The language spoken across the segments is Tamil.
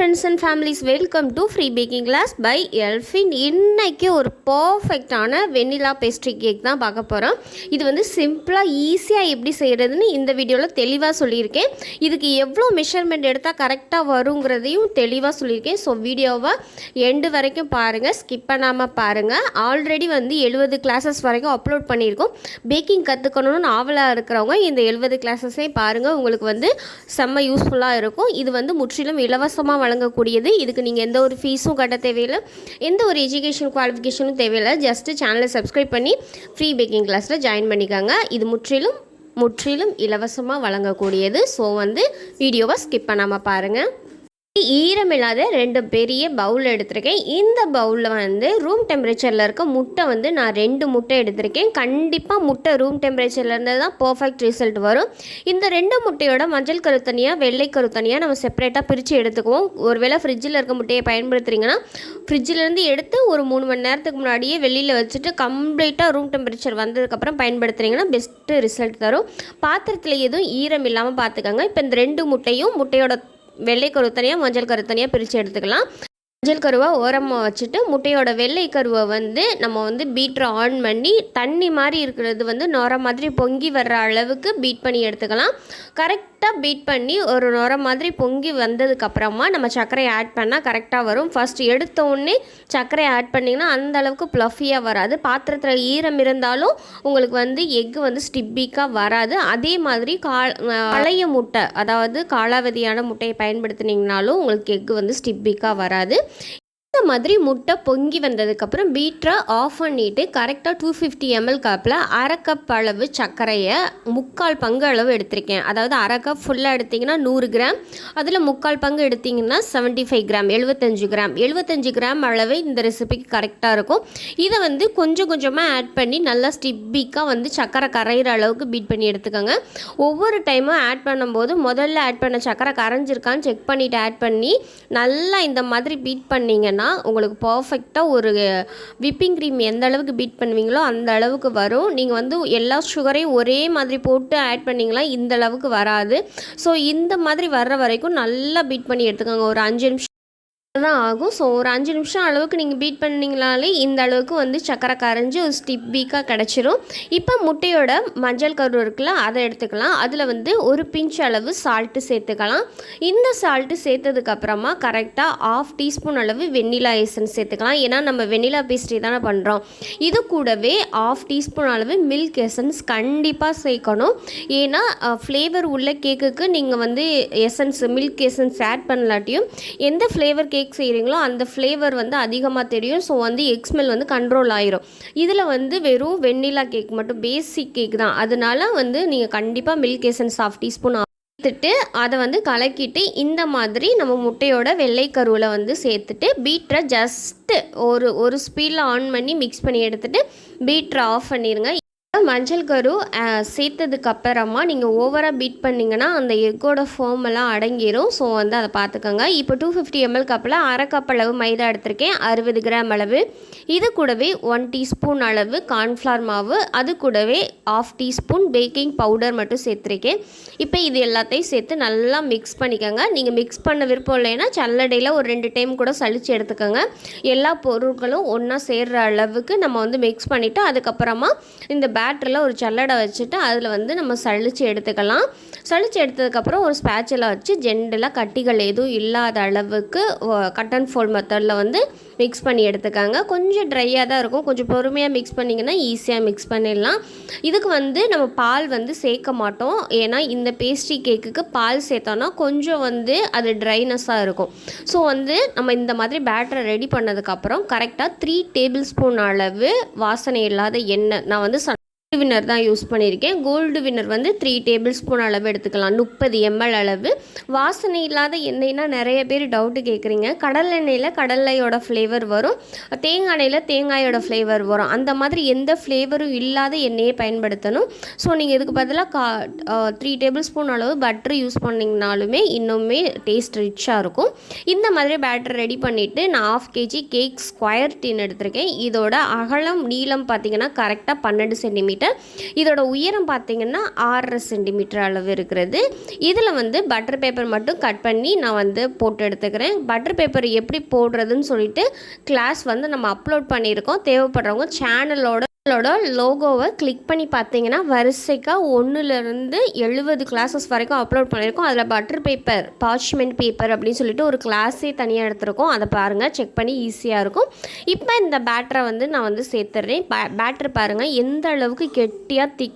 friends and families, welcome to Free Baking Class by Elfin. இன்னைக்கு ஒரு பர்ஃபெக்டான வெண்ணிலா பேஸ்ட்ரி கேக் தான் பார்க்க போகிறோம். இது வந்து சிம்பிளாக ஈஸியாக எப்படி செய்கிறதுன்னு இந்த வீடியோவில் தெளிவாக சொல்லியிருக்கேன். இதுக்கு எவ்வளோ மெஷர்மெண்ட் எடுத்தால் கரெக்டாக வருங்கிறதையும் தெளிவாக சொல்லியிருக்கேன். ஸோ வீடியோவை எண்டு வரைக்கும் பாருங்கள், ஸ்கிப் பண்ணாமல் பாருங்கள். ஆல்ரெடி வந்து 70 கிளாஸஸ் வரைக்கும் அப்லோட் பண்ணியிருக்கோம். பேக்கிங் கற்றுக்கணும்னு ஆவலாக இருக்கிறவங்க இந்த 70 கிளாஸஸே பாருங்கள், உங்களுக்கு வந்து செம்ம யூஸ்ஃபுல்லாக இருக்கும். இது வந்து முற்றிலும் இலவசமாக வழங்கக்கூடியது. இதுக்கு நீங்கள் எந்த ஒரு ஃபீஸும் கட்ட தேவையில்லை, எந்த ஒரு எஜுகேஷன் குவாலிஃபிகேஷனும் தேவையில்லை. ஜஸ்ட்டு சேனலை சப்ஸ்கிரைப் பண்ணி ஃப்ரீ பேக்கிங் கிளாஸில் ஜாயின் பண்ணிக்கோங்க. இது முற்றிலும் இலவசமாக வழங்கக்கூடியது. ஸோ வந்து வீடியோவை ஸ்கிப் பண்ணாமல் பாருங்கள். ஈரமில்லாத 2 பெரிய பவுல் எடுத்திருக்கேன். இந்த பவுலில் வந்து ரூம் டெம்பரேச்சரில் இருக்க முட்டை வந்து நான் 2 முட்டை எடுத்திருக்கேன். கண்டிப்பாக முட்டை ரூம் டெம்பரேச்சர்லேருந்து தான் பர்ஃபெக்ட் ரிசல்ட் வரும். இந்த 2 முட்டையோட மஞ்சள் கரு தனியாக, வெள்ளை கரு தனியாக நம்ம செப்பரேட்டாக பிரித்து எடுத்துக்குவோம். ஒருவேளை ஃப்ரிட்ஜில் இருக்க முட்டையை பயன்படுத்துகிறீங்கன்னா ஃப்ரிட்ஜிலேருந்து எடுத்து ஒரு 3 மணி நேரத்துக்கு முன்னாடியே வெளியில் வச்சுட்டு கம்ப்ளீட்டாக ரூம் டெம்பரேச்சர் வந்ததுக்கப்புறம் பயன்படுத்துகிறீங்கன்னா பெஸ்ட்டு ரிசல்ட் தரும். பாத்திரத்தில் எதுவும் ஈரம் இல்லாமல் பார்த்துக்கோங்க. இப்போ இந்த 2 முட்டையும் முட்டையோட வெள்ளை கரு தனியாக, மஞ்சள் கரு தனியாக பிரித்து எடுத்துக்கலாம். மஞ்சள் கருவை ஓரமாக வச்சுட்டு முட்டையோட வெள்ளை கருவை வந்து நம்ம வந்து பீட்டரை ஆன் பண்ணி தண்ணி மாதிரி இருக்கிறது வந்து நுர மாதிரி பொங்கி வர்ற அளவுக்கு பீட் பண்ணி எடுத்துக்கலாம். கரெக்டாக பீட் பண்ணி ஒரு நுர மாதிரி பொங்கி வந்ததுக்கப்புறமா நம்ம சர்க்கரையை ஆட் பண்ணால் கரெக்டாக வரும். ஃபஸ்ட் எடுத்த உடனே சர்க்கரையை ஆட் பண்ணிங்கன்னா அந்த அளவுக்கு ப்ளஃபியாக வராது. பாத்திரத்தில் ஈரம் இருந்தாலும் உங்களுக்கு வந்து எக்கு வந்து ஸ்டிப்பிக்காக வராது. அதே மாதிரி பழைய முட்டை, அதாவது காலாவதியான முட்டையை பயன்படுத்தினீங்கனாலும் உங்களுக்கு எக்கு வந்து ஸ்டிப்பிக்காக வராது. இந்த மாதிரி முட்டை பொங்கி வந்ததுக்கப்புறம் பீட்டரை ஆஃப் பண்ணிவிட்டு கரெக்டாக 250 ml கப்பில் அரை கப் அளவு சர்க்கரையை 3/4 பங்கு அளவு எடுத்திருக்கேன். அதாவது அரை கப் ஃபுல்லாக எடுத்திங்கன்னா 100 கிராம், அதில் 3/4 பங்கு எடுத்திங்கன்னா 75 கிராம், 75 கிராம் அளவு இந்த ரெசிபிக்கு கரெக்டாக இருக்கும். இதை வந்து கொஞ்சம் கொஞ்சமாக ஆட் பண்ணி நல்லா ஸ்டிப்பிக்காக வந்து சர்க்கரை கரையிற அளவுக்கு பீட் பண்ணி எடுத்துக்கோங்க. ஒவ்வொரு டைமும் ஆட் பண்ணும்போது முதல்ல ஆட் பண்ண சர்க்கரை கரைஞ்சிருக்கான்னு செக் பண்ணிவிட்டு ஆட் பண்ணி நல்லா இந்த மாதிரி பீட் பண்ணிங்கன்னா உங்களுக்கு பர்ஃபெக்டாக ஒரு விப்பிங் க்ரீம் எந்த அளவுக்கு பீட் பண்ணுவீங்களோ அந்த அளவுக்கு வரும். நீங்கள் வந்து எல்லா சுகரையும் ஒரே மாதிரி போட்டு ஆட் பண்ணிங்களா இந்த அளவுக்கு வராது. ஸோ இந்த மாதிரி வர்ற வரைக்கும் நல்லா பீட் பண்ணி எடுத்துக்கோங்க. ஒரு 5 நிமிஷம் தான் ஆகும். ஸோ ஒரு 5 நிமிஷம் அளவுக்கு நீங்கள் பீட் பண்ணிங்களாலே இந்த அளவுக்கு வந்து சக்கரை கரைஞ்சி ஒரு ஸ்டிப்பிக்காக கிடச்சிரும். இப்போ முட்டையோட மஞ்சள் கரு இருக்குல்ல, அதை எடுத்துக்கலாம். அதில் வந்து ஒரு பிஞ்ச் அளவு சால்ட்டு சேர்த்துக்கலாம். இந்த சால்ட்டு சேர்த்ததுக்கப்புறமா கரெக்டாக 1/2 டீஸ்பூன் அளவு வெண்ணிலா எசன்ஸ் சேர்த்துக்கலாம். ஏன்னா நம்ம வெண்ணிலா பேஸ்ட்ரி தானே பண்ணுறோம். இது கூடவே 1/2 டீஸ்பூன் அளவு மில்க் எசன்ஸ் கண்டிப்பாக சேர்க்கணும். ஏன்னா ஃப்ளேவர் உள்ள கேக்குக்கு நீங்கள் வந்து எசன்ஸ், மில்க் எசன்ஸ் ஆட் பண்ணலாட்டியும் எந்த ஃப்ளேவர் கேக் செய்கிறீங்களோ அந்த ஃப்ளேவர் வந்து அதிகமாக தெரியும். ஸோ வந்து எக் ஸ்மெல் வந்து கண்ட்ரோல் ஆயிரும். இதில் வந்து வெறும் வெண்ணிலா கேக் மட்டும், பேசிக் கேக் தான். அதனால வந்து நீங்கள் கண்டிப்பாக மில்க் எசன்ஸ் 1/2 டீஸ்பூன் சேர்த்துட்டு அதை வந்து கலக்கிட்டு இந்த மாதிரி நம்ம முட்டையோட வெள்ளை கருவில் வந்து சேர்த்துட்டு பீட்டரை ஜஸ்ட்டு ஒரு ஸ்பீடில் ஆன் பண்ணி மிக்ஸ் பண்ணி எடுத்துகிட்டு பீட்டரை ஆஃப் பண்ணிடுங்க. மஞ்சள் கரு சேர்த்ததுக்கப்புறமா நீங்கள் ஓவராக பீட் பண்ணிங்கன்னா அந்த எக்கோட ஃபோம் எல்லாம் அடங்கிடும். ஸோ வந்து அதை பார்த்துக்கோங்க. இப்போ 250 ml கப்பில் அரை கப் அளவு மைதா எடுத்திருக்கேன், 60 கிராம் அளவு. இது கூடவே 1 டீஸ்பூன் அளவு கார்ன்ஃப்ளவர் மாவு, அது கூடவே 1/2 டீஸ்பூன் பேக்கிங் பவுடர் மட்டும் சேர்த்துருக்கேன். இப்போ இது எல்லாத்தையும் சேர்த்து நல்லா மிக்ஸ் பண்ணிக்கோங்க. நீங்கள் மிக்ஸ் பண்ண விருப்பம் இல்லைன்னா சல்லடையில் ஒரு 2 டைம் கூட சளிச்சு எடுத்துக்கோங்க. எல்லா பொருட்களும் ஒன்றா சேர்கிற அளவுக்கு நம்ம வந்து மிக்ஸ் பண்ணிவிட்டு அதுக்கப்புறமா இந்த பேட்டரில் ஒரு சல்லடை வச்சுட்டு அதில் வந்து நம்ம சளிச்சு எடுத்துக்கலாம். சளிச்சு எடுத்ததுக்கப்புறம் ஒரு ஸ்பேட்சில் வச்சு ஜென்டலாக கட்டிகள் எதுவும் இல்லாத அளவுக்கு கட் அண்ட் ஃபோல்ட் மெத்தடில் வந்து மிக்ஸ் பண்ணி எடுத்துக்காங்க. கொஞ்சம் ட்ரையாக தான் இருக்கும், கொஞ்சம் பொறுமையாக மிக்ஸ் பண்ணிங்கன்னா ஈஸியாக மிக்ஸ் பண்ணிடலாம். இதுக்கு வந்து நம்ம பால் வந்து சேர்க்க மாட்டோம். ஏன்னா இந்த பேஸ்ட்ரி கேக்குக்கு பால் சேர்த்தோன்னா கொஞ்சம் வந்து அது ட்ரைனஸாக இருக்கும். ஸோ வந்து நம்ம இந்த மாதிரி பேட்டரை ரெடி பண்ணதுக்கப்புறம் கரெக்டாக 3 டேபிள் ஸ்பூன் அளவு வாசனை இல்லாத எண்ணெய், நான் வந்து கோல்டு வின்னர் தான் யூஸ் பண்ணியிருக்கேன். கோல்டு வின்னர் வந்து 3 டேபிள் ஸ்பூன் அளவு எடுத்துக்கலாம், 30 ml அளவு. வாசனை இல்லாத எண்ணெய்னா நிறைய பேர் டவுட்டு கேட்குறீங்க. கடல் எண்ணெயில் கடலையோட ஃப்ளேவர் வரும், தேங்காய் எண்ணெயில் தேங்காயோட ஃப்ளேவர் வரும். அந்த மாதிரி எந்த ஃப்ளேவரும் இல்லாத எண்ணெயை பயன்படுத்தணும். ஸோ நீங்கள் இதுக்கு பதிலாக 3 டேபிள் ஸ்பூன் அளவு பட்டர் யூஸ் பண்ணிங்கனாலுமே இன்னுமே டேஸ்ட் ரிச்சாக இருக்கும். இந்த மாதிரி பேட்டர் ரெடி பண்ணிவிட்டு நான் 1/2 kg கேக் ஸ்கொயர் டின் எடுத்திருக்கேன். இதோட அகலம் நீளம் பார்த்திங்கன்னா கரெக்டாக 12 சென்டிமீட்டர் பண்ணிக்கிட்டேன். இதோட உயரம் பார்த்திங்கன்னா 6.5 சென்டிமீட்டர் அளவு இருக்கிறது. இதில் வந்து பட்டர் பேப்பர் மட்டும் கட் பண்ணி நான் வந்து போட்டு எடுத்துக்கிறேன். பட்டர் பேப்பர் எப்படி போடுறதுன்னு சொல்லிட்டு கிளாஸ் வந்து நம்ம அப்லோட் பண்ணியிருக்கோம். தேவைப்படுறவங்க சேனலோட லோகோவை கிளிக் பண்ணி பார்த்தீங்கன்னா வரிசைக்காக 1லேருந்து 70 கிளாஸஸ் வரைக்கும் அப்லோட் பண்ணியிருக்கோம். அதில் பட்டர் பேப்பர், பார்ச்மெண்ட் பேப்பர் அப்படின்னு சொல்லிட்டு ஒரு கிளாஸே தனியாக எடுத்துருக்கோம். அதை பாருங்கள், செக் பண்ணி ஈஸியாக இருக்கும். இப்போ இந்த பேட்டரை வந்து நான் வந்து சேர்த்துட்றேன். பேட்டர் பாருங்கள் எந்த அளவுக்கு கெட்டியாக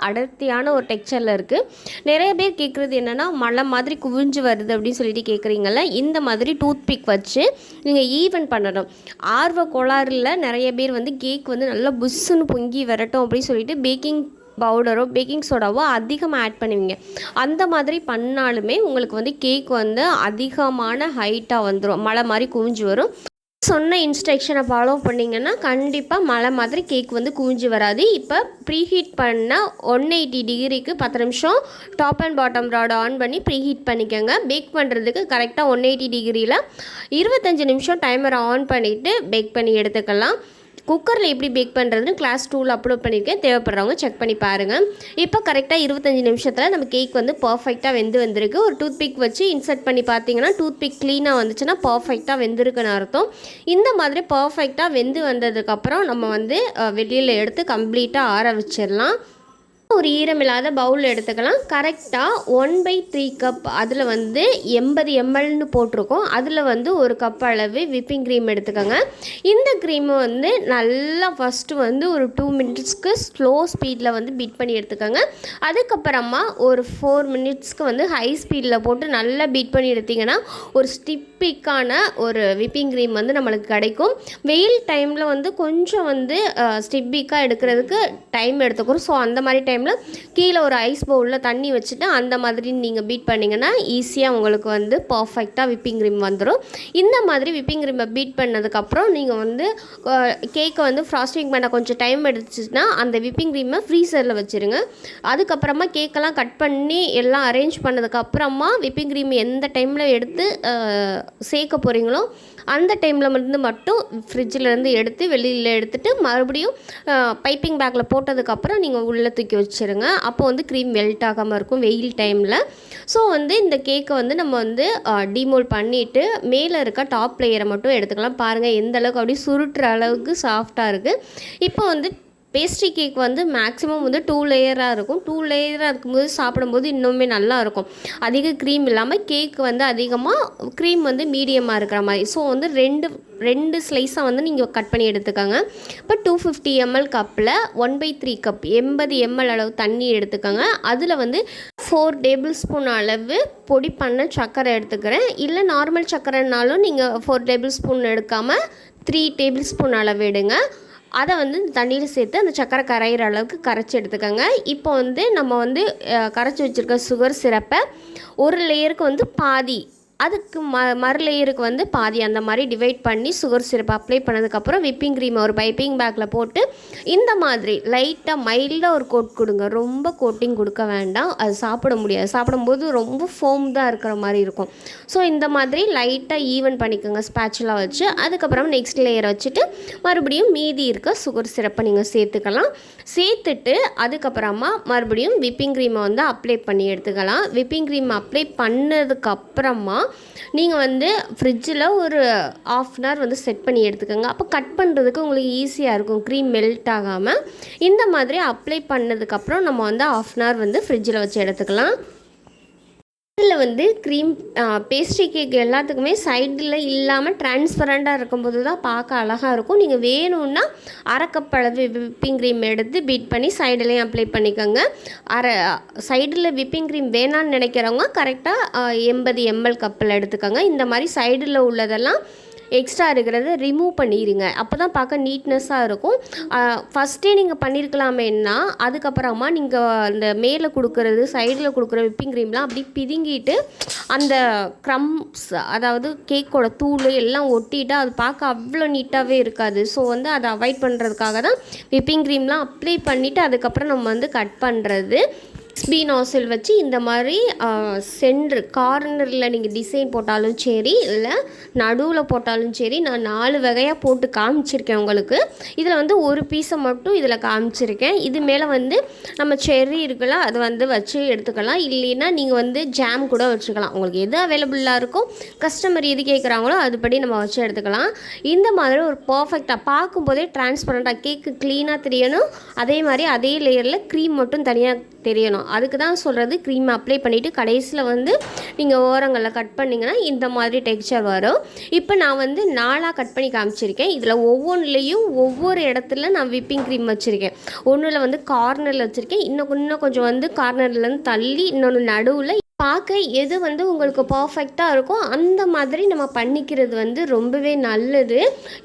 அடர்த்தியான ஒரு டெக்ஸ்சரில் இருக்குது. நிறைய பேர் கேட்குறது என்னென்னா மழை மாதிரி குவிஞ்சு வருது அப்படின்னு சொல்லிட்டு கேட்குறீங்கள. இந்த மாதிரி டூத் பிக் வச்சு நீங்கள் ஈவன் பண்ணணும். ஆர்வ கோளாறுல நிறைய பேர் வந்து கேக் வந்து நல்லா புஷ்ஷுன்னு பொங்கி வரட்டும் அப்படின்னு சொல்லிட்டு பேக்கிங் பவுடரோ பேக்கிங் சோடாவோ அதிகமாக ஆட் பண்ணுவீங்க. அந்த மாதிரி பண்ணாலுமே உங்களுக்கு வந்து கேக் வந்து அதிகமான ஹைட்டாக வந்துடும், மழை மாதிரி குவிஞ்சு வரும். சொன்ன இன்ஸ்ட்ரக்ஷனை ஃபாலோ பண்ணிங்கன்னா கண்டிப்பாக மழை மாதிரி கேக் வந்து குவிஞ்சு வராது. இப்போ ப்ரீஹீட் பண்ண 180 டிகிரிக்கு 10 நிமிஷம் top and bottom rod on பண்ணி ப்ரீஹீட் பண்ணிக்கோங்க. பேக் பண்ணுறதுக்கு கரெக்டாக 180 டிகிரியில் 25 நிமிஷம் டைமரை ஆன் பண்ணிவிட்டு பேக் பண்ணி எடுத்துக்கலாம். குக்கரில் எப்படி பேக் பண்ணுறதுன்னு கிளாஸ் 2ல் அப்லோட் பண்ணியிருக்கேன். தேவைப்படுறவங்க செக் பண்ணி பாருங்கள். இப்போ கரெக்டாக 25 நிமிஷத்தில் நம்ம கேக் வந்து பர்ஃபெக்டாக வெந்து வந்திருக்கு. ஒரு டூத் பிக் வச்சு இன்சர்ட் பண்ணி பார்த்தீங்கன்னா டூத் பிக் க்ளீனாக வந்துச்சுன்னா பர்ஃபெக்டாக வெந்திருக்குன்னு அர்த்தம். இந்த மாதிரி பர்ஃபெக்டாக வெந்து வந்ததுக்கப்புறம் நம்ம வந்து வெளியில் எடுத்து கம்ப்ளீட்டாக ஆற வச்சிடலாம். ஒரு ஈரமில்லாத பவுல் எடுத்துக்கலாம். கரெக்டாக 1/3 கப், அதில் வந்து 80 mlன்னு போட்டிருக்கோம். அதில் வந்து 1 கப் அளவு விப்பிங் க்ரீம் எடுத்துக்கோங்க. இந்த க்ரீமை வந்து நல்லா ஃபஸ்ட்டு வந்து ஒரு 2 மினிட்ஸ்க்கு ஸ்லோ ஸ்பீடில் வந்து பீட் பண்ணி எடுத்துக்கோங்க. அதுக்கப்புறமா ஒரு 4 மினிட்ஸ்க்கு வந்து ஹை ஸ்பீடில் போட்டு நல்லா பீட் பண்ணி எடுத்திங்கன்னா ஒரு ஸ்டிப்பிக்கான ஒரு விப்பிங் க்ரீம் வந்து நம்மளுக்கு கிடைக்கும். வெயில் டைமில் வந்து கொஞ்சம் வந்து ஸ்டிப்பிக்காக எடுக்கிறதுக்கு டைம் எடுத்துக்கிறோம். ஸோ அந்த மாதிரி டைமில் கீழே ஒரு ஐஸ் பவுலில் தண்ணி வச்சுட்டு அந்த மாதிரி நீங்கள் பீட் பண்ணிங்கன்னா ஈஸியாக உங்களுக்கு வந்து பர்ஃபெக்டாக விப்பிங் க்ரீம் வந்துடும். இந்த மாதிரி விப்பிங் க்ரீமை பீட் பண்ணதுக்கப்புறம் நீங்கள் வந்து கேக்கை வந்து ஃப்ராஸ்டிங் பண்ண கொஞ்சம் டைம் எடுத்துச்சுன்னா அந்த விப்பிங் க்ரீமை ஃப்ரீசரில் வச்சுருங்க. அதுக்கப்புறமா கேக்கெல்லாம் கட் பண்ணி எல்லாம் அரேஞ்ச் பண்ணதுக்கப்புறமா விப்பிங் க்ரீம் எந்த டைமில் எடுத்து சேர்க்க போகிறீங்களோ அந்த டைமில் மட்டும் ஃப்ரிட்ஜிலேருந்து எடுத்து வெளியில் எடுத்துகிட்டு மறுபடியும் பைப்பிங் பேக்கில் போட்டதுக்கப்புறம் நீங்கள் உள்ளே தூக்கி வச்சுருங்க. அப்போ வந்து க்ரீம் மெல்ட் ஆகாமல் இருக்கும் வெயில் டைமில். ஸோ வந்து இந்த கேக்கை வந்து நம்ம வந்து டிமோல்ட் பண்ணிவிட்டு மேலே இருக்க டாப் லேயரை மட்டும் எடுத்துக்கலாம். பாருங்கள் எந்த அளவுக்கு அப்படியே சுருட்டுற அளவுக்கு சாஃப்டாக இருக்குது. இப்போ வந்து பேஸ்ட்ரி கேக் வந்து மேக்ஸிமம் வந்து 2 லேயராக இருக்கும். 2 லேயராக இருக்கும்போது சாப்பிடும்போது இன்னுமே நல்லாயிருக்கும். அதிக க்ரீம் இல்லாமல் கேக் வந்து அதிகமாக க்ரீம் வந்து மீடியமாக இருக்கிற மாதிரி. ஸோ வந்து ரெண்டு ஸ்லைஸாக வந்து நீங்கள் கட் பண்ணி எடுத்துக்கோங்க. இப்போ 250 ml கப்பில் 1/3 கப் 80 ml அளவு தண்ணி எடுத்துக்கோங்க. அதில் வந்து 4 டேபிள் ஸ்பூன் அளவு பொடி பண்ண சர்க்கரை எடுத்துக்கிறேன். இல்லை நார்மல் சர்க்கரைனாலும் நீங்கள் 4 டேபிள் ஸ்பூன் எடுக்காமல் 3 டேபிள் ஸ்பூன் அளவு எடுங்க. அதை வந்து தண்ணியில் சேர்த்து அந்த சர்க்கரை கரையிற அளவுக்கு கரைச்சி எடுத்துக்கோங்க. இப்போ வந்து நம்ம வந்து கரைச்சி வச்சுருக்க சுகர் சிரப்பை ஒரு லேயருக்கு வந்து பாதி, அதுக்கு மறு லேயருக்கு வந்து பாதி, அந்த மாதிரி டிவைட் பண்ணி சுகர் சிரப் அப்ளை பண்ணதுக்கப்புறம் விப்பிங் க்ரீமை ஒரு பைப்பிங் பேக்கில் போட்டு இந்த மாதிரி லைட்டாக மைல்டாக ஒரு கோட் கொடுங்க. ரொம்ப கோட்டிங் கொடுக்க வேண்டாம், அது சாப்பிட முடியாது. சாப்பிடும்போது ரொம்ப ஃபோம் தான் இருக்கிற மாதிரி இருக்கும். ஸோ இந்த மாதிரி லைட்டாக ஈவன் பண்ணிக்கோங்க ஸ்பேச்சுலாக வச்சு. அதுக்கப்புறம் நெக்ஸ்ட் லேயரை வச்சுட்டு மறுபடியும் மீதி இருக்க சுகர் சிரப்பை நீங்கள் சேர்த்துக்கலாம். சேர்த்துட்டு அதுக்கப்புறமா மறுபடியும் விப்பிங் க்ரீமை வந்து அப்ளை பண்ணி எடுத்துக்கலாம். விப்பிங் க்ரீம் அப்ளை பண்ணதுக்கப்புறமா நீங்கள் வந்து ஃப்ரிட்ஜில் ஒரு 1/2 hour வந்து செட் பண்ணி எடுத்துக்கோங்க. அப்போ கட் பண்ணுறதுக்கு உங்களுக்கு ஈஸியாக இருக்கும், க்ரீம் மெல்ட் ஆகாமல். இந்த மாதிரி அப்ளை பண்ணதுக்கப்புறம் நம்ம வந்து 1/2 hour வந்து ஃப்ரிட்ஜில் வச்சு எடுத்துக்கலாம். இதில் வந்து க்ரீம் பேஸ்ட்ரி கேக் எல்லாத்துக்குமே சைடில் இல்லாமல் டிரான்ஸ்பரண்ட்டாக இருக்கும்போது தான் பார்க்க அழகாக இருக்கும். நீங்கள் வேணும்னா 1/2 கப் அளவு விப்பிங் க்ரீம் எடுத்து பீட் பண்ணி சைடுலேயும் அப்ளை பண்ணிக்கோங்க. சைடில் விப்பிங் க்ரீம் வேணான்னு நினைக்கிறவங்க கரெக்டாக 80 ml கப்பில் எடுத்துக்கோங்க. இந்த மாதிரி சைடில் உள்ளதெல்லாம் எக்ஸ்ட்ரா இருக்கிறத ரிமூவ் பண்ணிடுங்க. அப்போ தான் பார்க்க நீட்னஸாக இருக்கும். ஃபஸ்ட்டே நீங்கள் பண்ணியிருக்கலாமேன்னா அதுக்கப்புறமா நீங்கள் அந்த மேலே கொடுக்குறது சைடில் கொடுக்குற விப்பிங் க்ரீம்லாம் அப்படி பிதுங்கிட்டு அந்த க்ரம்ஸ், அதாவது கேக்கோட தூள் எல்லாம் ஒட்டிட்டு அது பார்க்க அவ்வளோ நீட்டாகவே இருக்காது. ஸோ வந்து அதை அவாய்ட் பண்ணுறதுக்காக தான் விப்பிங் க்ரீம்லாம் அப்ளை பண்ணிவிட்டு அதுக்கப்புறம் நம்ம வந்து கட் பண்ணுறது. 6B நாசில் வச்சு இந்த மாதிரி சென்டர் கார்னரில் நீங்கள் டிசைன் போட்டாலும் சரி, இல்லை நடுவில் போட்டாலும் சரி, நான் 4 வகையாக போட்டு காமிச்சிருக்கேன் உங்களுக்கு. இதில் வந்து ஒரு பீஸை மட்டும் இதில் காமிச்சிருக்கேன். இது மேலே வந்து நம்ம செர்ரி இருக்குல்ல, அது வந்து வச்சு எடுத்துக்கலாம். இல்லைன்னா நீங்கள் வந்து ஜாம் கூட வச்சுக்கலாம். உங்களுக்கு எது அவைலபிளாக இருக்கோ, கஸ்டமர் எது கேட்குறாங்களோ அதுபடி நம்ம வச்சு எடுத்துக்கலாம். இந்த மாதிரி ஒரு பர்ஃபெக்டாக பார்க்கும்போதே டிரான்ஸ்பரண்ட்டாக கேக்கு க்ளீனாக தெரியணும். அதே மாதிரி அதே லேயரில் க்ரீம் மட்டும் தனியாக தெரியணும். அதுக்கு தான் சொல்கிறது, க்ரீம் அப்ளை பண்ணிவிட்டு கடைசியில் வந்து நீங்கள் ஓரங்களில் கட் பண்ணிங்கன்னா இந்த மாதிரி டெக்ஸ்சர் வரும். இப்போ நான் வந்து 4ஆக கட் பண்ணி காமிச்சிருக்கேன். இதில் ஒவ்வொன்றுலேயும் ஒவ்வொரு இடத்துல நான் விப்பிங் க்ரீம் வச்சுருக்கேன். ஒன்றில் வந்து கார்னரில் வச்சுருக்கேன், இன்னும் கொஞ்சம் வந்து கார்னர்லேருந்து தள்ளி, இன்னொன்று நடுவில். பார்க்க எது வந்து உங்களுக்கு பர்ஃபெக்டாக இருக்கோ அந்த மாதிரி நம்ம பண்ணிக்கிறது வந்து ரொம்பவே நல்லது.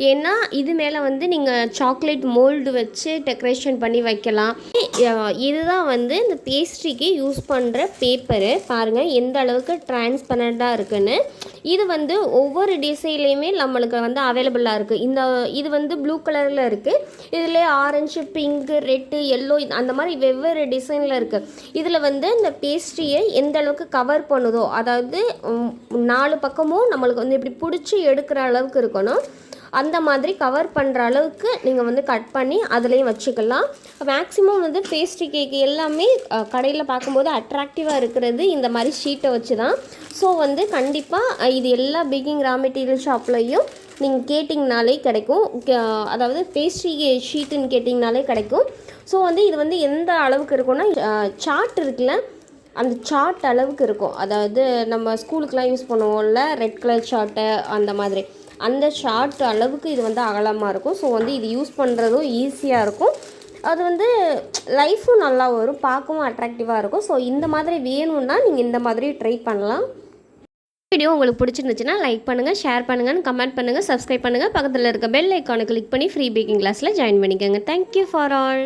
ஏன்னா இது மேலே வந்து நீங்கள் சாக்லேட் மோல்டு வச்சு டெக்கரேஷன் பண்ணி வைக்கலாம். இதுதான் வந்து இந்த பேஸ்ட்ரிக்கு யூஸ் பண்ணுற பேப்பரு. பாருங்கள் எந்த அளவுக்கு டிரான்ஸ்பரண்ட்டாக இருக்குன்னு. இது வந்து ஒவ்வொரு டிசைன்லேயுமே நம்மளுக்கு வந்து அவைலபிளாக இருக்குது. இது வந்து ப்ளூ கலரில் இருக்குது. இதில் ஆரஞ்சு, பிங்க்கு, ரெட்டு, எல்லோ அந்த மாதிரி வெவ்வேறு டிசைனில் இருக்குது. இதில் வந்து இந்த பேஸ்ட்ரியை எந்த அளவுக்கு கவர் பண்ணுதோ, அதாவது 4 பக்கமும் நம்மளுக்கு வந்து இப்படி பிடிச்சி எடுக்கிற அளவுக்கு இருக்கணும். அந்த மாதிரி கவர் பண்ணுற அளவுக்கு நீங்கள் வந்து கட் பண்ணி அதுலேயும் வச்சுக்கலாம். மேக்ஸிமம் வந்து பேஸ்ட்ரி கேக் எல்லாமே கடையில் பார்க்கும்போது அட்ராக்டிவாக இருக்கிறது இந்த மாதிரி ஷீட்டை வச்சு தான். ஸோ வந்து கண்டிப்பாக இது எல்லா பேக்கிங் ரா மெட்டீரியல் ஷாப்லேயும் நீங்கள் கேட்டிங்கனாலே கிடைக்கும். அதாவது பேஸ்ட்ரி ஷீட்டுன்னு கேட்டிங்கனாலே கிடைக்கும். ஸோ வந்து இது வந்து எந்த அளவுக்கு இருக்குன்னா, சார்ட் இருக்குல்ல, அந்த சார்ட் அளவுக்கு இருக்கும். அதாவது நம்ம ஸ்கூலுக்கெலாம் யூஸ் பண்ணுவோம்ல, ரெட் கலர் சார்ட்டு, அந்த மாதிரி அந்த சார்ட் அளவுக்கு இது வந்து அகலமாக இருக்கும். ஸோ வந்து இது யூஸ் பண்ணுறதும் ஈஸியாக இருக்கும். அது வந்து லைஃப்பும் நல்லா வரும், பார்க்கவும் அட்ராக்டிவாக இருக்கும். ஸோ இந்த மாதிரி வேணும்னா நீங்கள் இந்த மாதிரி ட்ரை பண்ணலாம். வீடியோ உங்களுக்கு பிடிச்சிருந்துச்சுன்னா லைக் பண்ணுங்கள், ஷேர் பண்ணுங்கள், கமெண்ட் பண்ணுங்கள், சப்ஸ்கிரைப் பண்ணுங்கள். பக்கத்தில் இருக்க பெல் ஐக்கானை கிளிக் பண்ணி ஃப்ரீ பேக்கிங் கிளாஸில் ஜாயின் பண்ணிக்கோங்க. Thank you for all.